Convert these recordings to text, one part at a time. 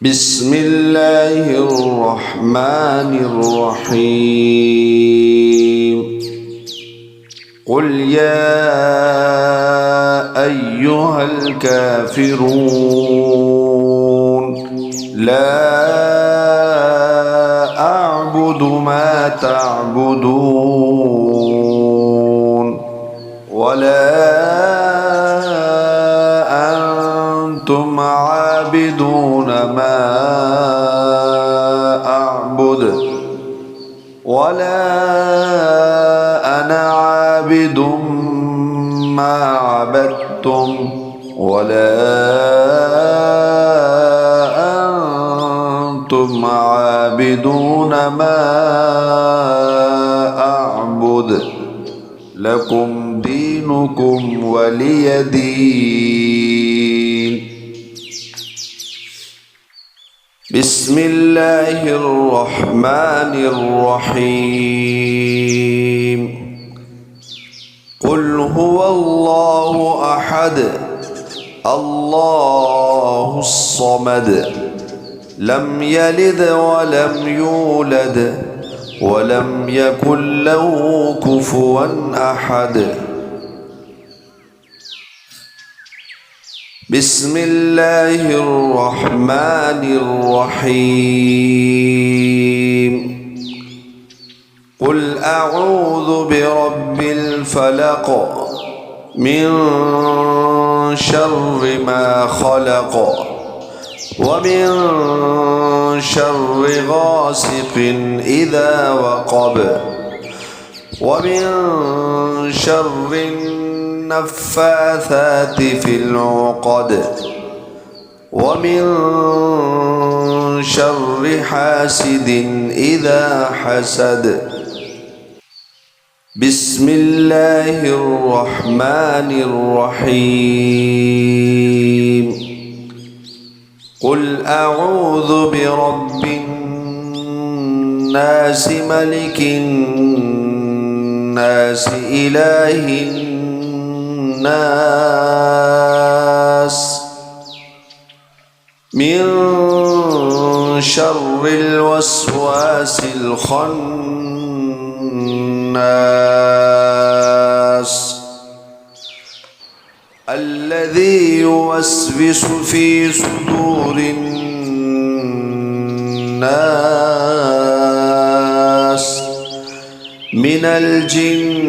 بسم الله الرحمن الرحيم قل يا أيها الكافرون لا أعبد ما تعبدون ولا أنتم عابدون ما أعبد ولا أنا عابد ما عبدتم ولا أنتم عابدون ما أعبد لكم دينكم ولي دين. بسم الله الرحمن الرحيم قل هو الله أحد الله الصمد لم يلد ولم يولد ولم يكن له كفوا أحد. بسم الله الرحمن الرحيم قل أعوذ برب الفلق من شر ما خلق ومن شر غاسق إذا وقب ومن شر النفاثات في العقد ومن شر حاسد إذا حسد. بسم الله الرحمن الرحيم قل أعوذ برب الناس ملك الناس إله الناس من شر الوسواس الخناس الذي يوسوس في صدور الناس من الجنة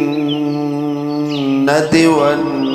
والناس.